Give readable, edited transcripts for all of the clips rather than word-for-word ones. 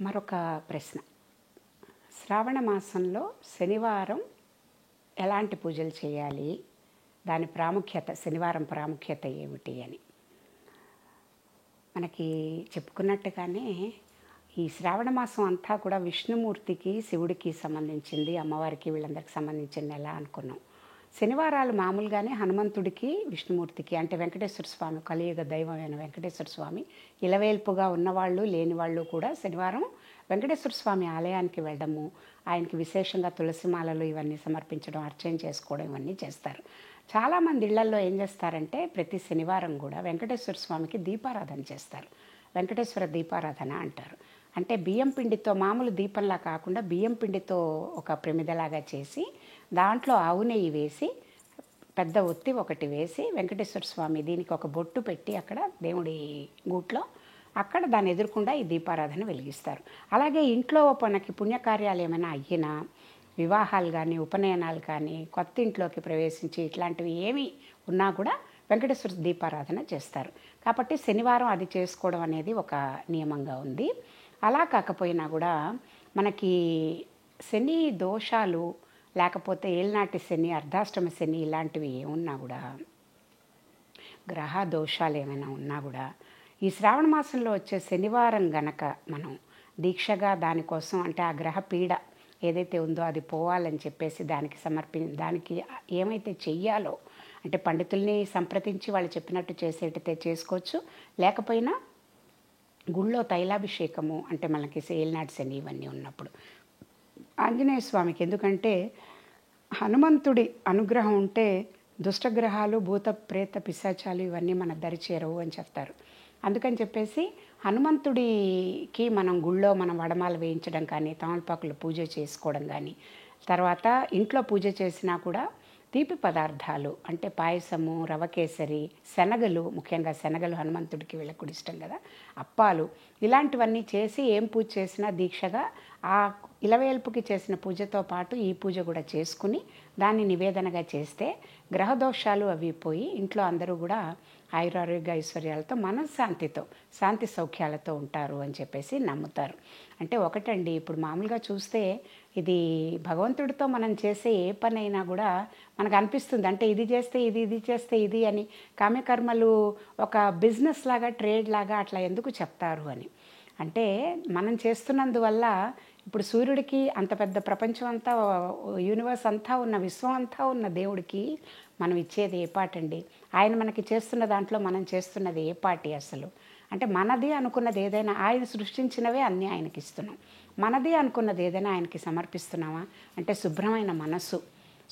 మరొక ప్రశ్న. శ్రావణ మాసంలో శనివారం ఎలాంటి పూజలు చేయాలి? దాని ప్రాముఖ్యత, శనివారం ప్రాముఖ్యత ఏమిటి అని మనకి చెప్పుకున్నట్టుగానే ఈ శ్రావణ మాసం అంతా కూడా విష్ణుమూర్తికి, శివుడికి సంబంధించింది, అమ్మవారికి వీళ్ళందరికీ సంబంధించిన నెల అనుకున్నాం. శనివారాలు మామూలుగానే హనుమంతుడికి, విష్ణుమూర్తికి, అంటే వెంకటేశ్వర స్వామి, కలియుగ దైవమైన వెంకటేశ్వర స్వామి, ఇలవేల్పుగా ఉన్నవాళ్ళు లేని వాళ్ళు కూడా శనివారం వెంకటేశ్వర స్వామి ఆలయానికి వెళ్ళడము, ఆయనకి విశేషంగా తులసిమాలలు ఇవన్నీ సమర్పించడం, అర్చన చేసుకోవడం ఇవన్నీ చేస్తారు. చాలామంది ఇళ్లల్లో ఏం చేస్తారంటే ప్రతి శనివారం కూడా వెంకటేశ్వర స్వామికి దీపారాధన చేస్తారు. వెంకటేశ్వర దీపారాధన అంటారు. అంటే బియ్యం పిండితో, మామూలు దీపంలా కాకుండా బియ్యం పిండితో ఒక ప్రమిదలాగా చేసి దాంట్లో ఆవు నెయ్యి వేసి పెద్ద ఒత్తి ఒకటి వేసి వెంకటేశ్వర స్వామి దీనికి ఒక బొట్టు పెట్టి అక్కడ దేవుడి గూట్లో అక్కడ దాన్ని ఎదుర్కొండా ఈ దీపారాధన వెలిగిస్తారు. అలాగే ఇంట్లో మనకి పుణ్యకార్యాలు ఏమైనా అయ్యినా, వివాహాలు కానీ, ఉపనయనాలు కానీ, కొత్త ఇంట్లోకి ప్రవేశించి ఇట్లాంటివి ఏమి ఉన్నా కూడా వెంకటేశ్వర దీపారాధన చేస్తారు. కాబట్టి శనివారం అది చేసుకోవడం అనేది ఒక నియమంగా ఉంది. అలా కాకపోయినా కూడా మనకి శని దోషాలు లేకపోతే ఏళ్ళనాటి శని, అర్ధాష్టమ శని ఇలాంటివి ఏమున్నా కూడా, గ్రహ దోషాలు ఏమైనా ఉన్నా కూడా ఈ శ్రావణ మాసంలో వచ్చే శనివారం గనక మనం దీక్షగా దానికోసం, అంటే ఆ గ్రహ పీడ ఏదైతే ఉందో అది పోవాలని చెప్పేసి దానికి ఏమైతే చెయ్యాలో, అంటే పండితుల్ని సంప్రదించి వాళ్ళు చెప్పినట్టు చేసేటైతే చేసుకోవచ్చు. లేకపోయినా గుళ్ళో తైలాభిషేకము, అంటే మనకి ఏలినాటి శని ఇవన్నీ ఉన్నప్పుడు ఆంజనేయ స్వామికి, ఎందుకంటే హనుమంతుడి అనుగ్రహం ఉంటే దుష్టగ్రహాలు, భూత ప్రేత పిశాచాలు ఇవన్నీ మన దరి చేరవు అని చెప్తారు. అందుకని చెప్పేసి హనుమంతుడికి మనం గుళ్ళో మనం వడమాలు వేయించడం కానీ, తమలపాకులు పూజ చేసుకోవడం కానీ, తర్వాత ఇంట్లో పూజ చేసినా కూడా తీపి పదార్థాలు అంటే పాయసము, రవ కేసరి, శనగలు, ముఖ్యంగా శనగలు హనుమంతుడికి వీళ్ళకు ఇష్టం కదా, అప్పాలు ఇలాంటివన్నీ చేసి ఏం పూజ చేసినా దీక్షగా ఆ ఇలవేల్పుకి చేసిన పూజతో పాటు ఈ పూజ కూడా చేసుకుని దాన్ని నివేదనగా చేస్తే గ్రహదోషాలు అవి పోయి ఇంట్లో అందరూ కూడా ఆయురారోగ్య ఐశ్వర్యాలతో, మనశ్శాంతితో, శాంతి సౌఖ్యాలతో ఉంటారు అని చెప్పేసి నమ్ముతారు. అంటే ఒకటండి, ఇప్పుడు మామూలుగా చూస్తే ఇది భగవంతుడితో మనం చేసే ఏ పనైనా కూడా మనకు అనిపిస్తుంది, అంటే ఇది చేస్తే ఇది, ఇది చేస్తే ఇది అని. కామ్యకర్మలు ఒక బిజినెస్ లాగా, ట్రేడ్ లాగా అట్లా ఎందుకు చెప్తారు అని. అంటే మనం చేస్తున్నందువల్ల ఇప్పుడు సూర్యుడికి అంత పెద్ద ప్రపంచం అంతా, యూనివర్స్ అంతా ఉన్న, విశ్వం అంతా ఉన్న దేవుడికి మనం ఇచ్చేది ఏ పాటండి? ఆయన మనకి చేస్తున్న దాంట్లో మనం చేస్తున్నది ఏ పాటి అసలు? అంటే మనది అనుకున్నది ఏదైనా, ఆయన సృష్టించినవే అన్నీ ఆయనకి ఇస్తున్నాం. మనది అనుకున్నది ఏదైనా ఆయనకి సమర్పిస్తున్నామా? అంటే శుభ్రమైన మనస్సు,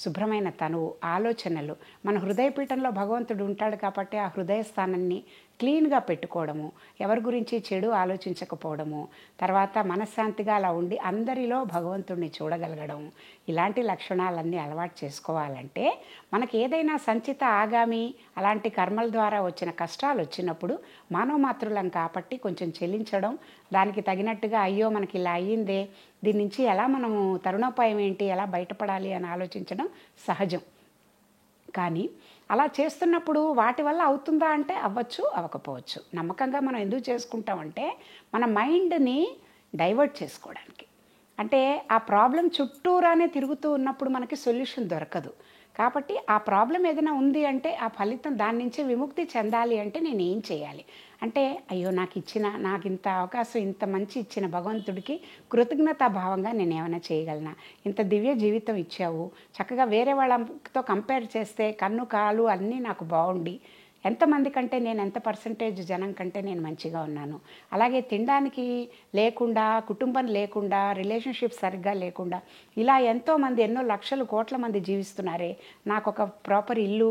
శుభ్రమైన తనువు, ఆలోచనలు, మన హృదయపీఠంలో భగవంతుడు ఉంటాడు కాబట్టి ఆ హృదయ స్థానాన్ని క్లీన్గా పెట్టుకోవడము, ఎవరి గురించి చెడు ఆలోచించకపోవడము, తర్వాత మనశ్శాంతిగా అలా ఉండి అందరిలో భగవంతుడిని చూడగలగడం, ఇలాంటి లక్షణాలన్నీ అలవాటు చేసుకోవాలంటే మనకి ఏదైనా సంచిత ఆగామి అలాంటి కర్మల ద్వారా వచ్చిన కష్టాలు వచ్చినప్పుడు మానవ మాతృలం కాబట్టి కొంచెం చెల్లించడం, దానికి తగినట్టుగా అయ్యో మనకి ఇలా అయ్యిందే, దీని నుంచి ఎలా మనము తరుణోపాయం ఏంటి, ఎలా బయటపడాలి అని ఆలోచించడం సహజం. కానీ అలా చేస్తున్నప్పుడు వాటి వల్ల అవుతుందా అంటే అవ్వచ్చు, అవ్వకపోవచ్చు. నమ్మకంగా మనం ఎందుకు చేసుకుంటామంటే మన మైండ్ని డైవర్ట్ చేసుకోవడానికి. అంటే ఆ ప్రాబ్లం చుట్టూరానే తిరుగుతూ ఉన్నప్పుడు మనకి సొల్యూషన్ దొరకదు. కాబట్టి ఆ ప్రాబ్లం ఏదైనా ఉంది అంటే ఆ ఫలితం, దాని నుంచి విముక్తి చెందాలి అంటే నేను ఏం చేయాలి అంటే, అయ్యో నాకు ఇంత అవకాశం, ఇంత మంచి ఇచ్చిన భగవంతుడికి కృతజ్ఞతాభావంగా నేను ఏమైనా చేయగలనా? ఇంత దివ్య జీవితం ఇచ్చావు, చక్కగా వేరే వాళ్ళతో కంపేర్ చేస్తే కన్ను కాలు అన్నీ నాకు బాగుండి, ఎంతమంది కంటే నేను ఎంత పర్సంటేజ్ జనం కంటే నేను మంచిగా ఉన్నాను. అలాగే తినడానికి లేకుండా, కుటుంబం లేకుండా, రిలేషన్షిప్ సరిగ్గా లేకుండా ఇలా ఎంతోమంది, ఎన్నో లక్షలు కోట్ల మంది జీవిస్తున్నారే. నాకు ఒక ప్రాపర్ ఇల్లు,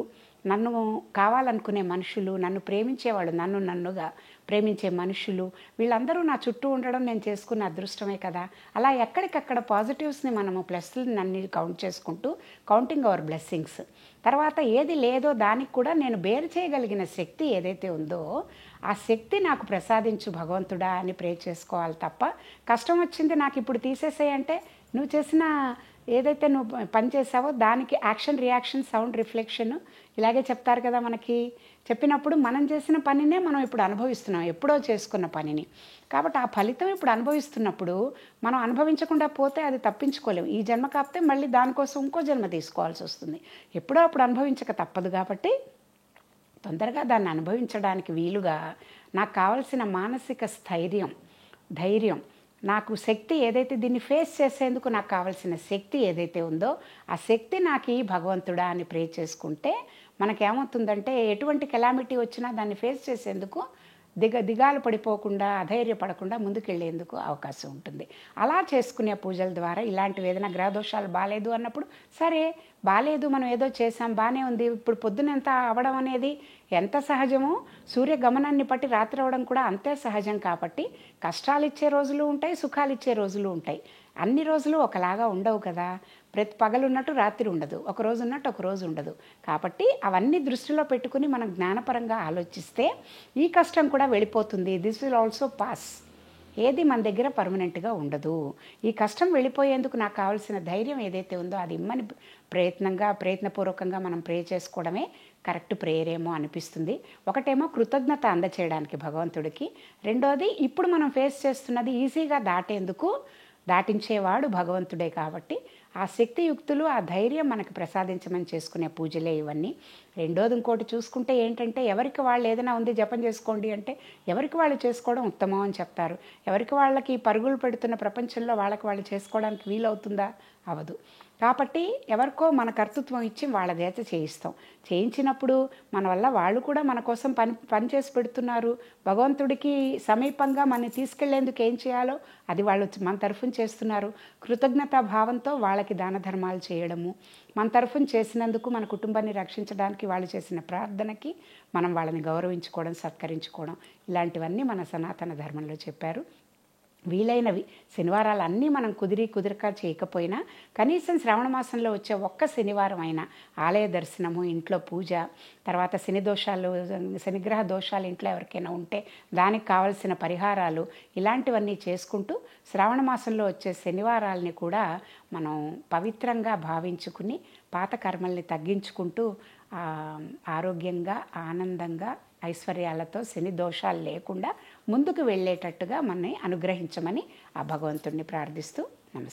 నన్ను కావాలనుకునే మనుషులు, నన్ను ప్రేమించేవాళ్ళు, నన్నుగా ప్రేమించే మనుషులు, వీళ్ళందరూ నా చుట్టూ ఉండడం నేను చేసుకున్న అదృష్టమే కదా. అలా ఎక్కడికక్కడ పాజిటివ్స్ని మనము, ప్లస్ని అన్ని కౌంట్ చేసుకుంటూ, కౌంటింగ్ అవర్ బ్లెస్సింగ్స్, తర్వాత ఏది లేదో దానికి కూడా నేను బేర్ చేయగలిగిన శక్తి ఏదైతే ఉందో ఆ శక్తి నాకు ప్రసాదించు భగవంతుడా అని ప్రే చేసుకోవాలి తప్ప, కష్టం వచ్చింది నాకు ఇప్పుడు తీసేసేయంటే నువ్వు చేసిన ఏదైతే నువ్వు పని చేసావో దానికి యాక్షన్, రియాక్షన్, సౌండ్, రిఫ్లెక్షన్ ఇలాగే చెప్తారు కదా మనకి. చెప్పినప్పుడు మనం చేసిన పనినే మనం ఇప్పుడు అనుభవిస్తున్నాం, ఎప్పుడో చేసుకున్న పనిని. కాబట్టి ఆ ఫలితం ఇప్పుడు అనుభవిస్తున్నప్పుడు మనం అనుభవించకుండా పోతే అది తప్పించుకోలేము. ఈ జన్మ కాకపోతే మళ్ళీ దానికోసం ఇంకో జన్మ తీసుకోవాల్సి వస్తుంది. ఎప్పుడో అప్పుడు అనుభవించక తప్పదు. కాబట్టి తొందరగా దాన్ని అనుభవించడానికి వీలుగా నాకు కావలసిన మానసిక స్థైర్యం, ధైర్యం, నాకు శక్తి ఏదైతే దీన్ని ఫేస్ చేసేందుకు నాకు కావాల్సిన శక్తి ఏదైతే ఉందో ఆ శక్తి నాకు ఈ భగవంతుడా అని ప్రే చేసుకుంటే మనకేమవుతుందంటే ఎటువంటి కెలామిటీ వచ్చినా దాన్ని ఫేస్ చేసేందుకు దిగాలు పడిపోకుండా, అధైర్యపడకుండా ముందుకెళ్ళేందుకు అవకాశం ఉంటుంది. అలా చేసుకునే పూజల ద్వారా ఇలాంటివి ఏదైనా గ్రహదోషాలు బాగాలేదు అన్నప్పుడు సరే బాగాలేదు, మనం ఏదో చేసాం బాగానే ఉంది, ఇప్పుడు పొద్దునెంత అవ్వడం అనేది ఎంత సహజమో సూర్య గమనాన్ని బట్టి రాత్రి అవ్వడం కూడా అంతే సహజం. కాబట్టి కష్టాలు ఇచ్చే రోజులు ఉంటాయి, సుఖాలు ఇచ్చే రోజులు ఉంటాయి. అన్ని రోజులు ఒకలాగా ఉండవు కదా. ప్రతి పగలున్నట్టు రాత్రి ఉండదు, ఒక రోజు ఉన్నట్టు ఒక రోజు ఉండదు. కాబట్టి అవన్నీ దృష్టిలో పెట్టుకుని మనం జ్ఞానపరంగా ఆలోచిస్తే ఈ కష్టం కూడా వెళ్ళిపోతుంది. This will also pass. ఏది మన దగ్గర పర్మనెంట్గా ఉండదు. ఈ కష్టం వెళ్ళిపోయేందుకు నాకు కావాల్సిన ధైర్యం ఏదైతే ఉందో అది ఇమ్మని ప్రయత్నపూర్వకంగా మనం ప్రే చేసుకోవడమే కరెక్ట్ ప్రేయర్ ఏమో అనిపిస్తుంది. ఒకటేమో కృతజ్ఞత అందచేయడానికి భగవంతుడికి, రెండోది ఇప్పుడు మనం ఫేస్ చేస్తున్నది ఈజీగా దాటించేవాడు భగవంతుడే. కాబట్టి ఆ శక్తియుక్తులు, ఆ ధైర్యం మనకు ప్రసాదించమని చేసుకునే పూజలే ఇవన్నీ. రెండోది ఇంకోటి చూసుకుంటే ఏంటంటే ఎవరికి వాళ్ళు ఏదైనా ఉంది జపం చేసుకోండి అంటే ఎవరికి వాళ్ళు చేసుకోవడం ఉత్తమం అని చెప్తారు. ఎవరికి వాళ్ళకి పరుగులు పెడుతున్న ప్రపంచంలో వాళ్ళకి వాళ్ళు చేసుకోవడానికి వీలవుతుందా? అవదు. కాబట్టి ఎవరికో మన కర్తృత్వం ఇచ్చి వాళ్ళ చేత చేయిస్తాం. చేయించినప్పుడు మన వల్ల వాళ్ళు కూడా మన కోసం పని చేసి పెడుతున్నారు. భగవంతుడికి సమీపంగా మనని తీసుకెళ్లేందుకు ఏం చేయాలో అది వాళ్ళు మన తరఫున చేస్తున్నారు. కృతజ్ఞతా భావంతో వాళ్ళకి దాన ధర్మాలు చేయడము, మన తరఫున చేసినందుకు, మన కుటుంబాన్ని రక్షించడానికి వాళ్ళు చేసిన ప్రార్థనకి మనం వాళ్ళని గౌరవించుకోవడం, సత్కరించుకోవడం, ఇలాంటివన్నీ మన సనాతన ధర్మంలో చెప్పారు. వీలైనవి శనివారాలు అన్నీ మనం కుదిరక చేయకపోయినా కనీసం శ్రావణ మాసంలో వచ్చే ఒక్క శనివారం అయినా ఆలయ దర్శనము, ఇంట్లో పూజ, తర్వాత శనిగ్రహ దోషాలు ఇంట్లో ఎవరికైనా ఉంటే దానికి కావలసిన పరిహారాలు, ఇలాంటివన్నీ చేసుకుంటూ శ్రావణ మాసంలో వచ్చే శనివారాలని కూడా మనం పవిత్రంగా భావించుకుని పాత కర్మల్ని తగ్గించుకుంటూ ఆరోగ్యంగా, ఆనందంగా, ఐశ్వర్యాలతో, శని దోషాలు లేకుండా ముందుకు వెళ్ళేటట్టుగా మనని అనుగ్రహించమని ఆ భగవంతుడిని ప్రార్థిస్తూ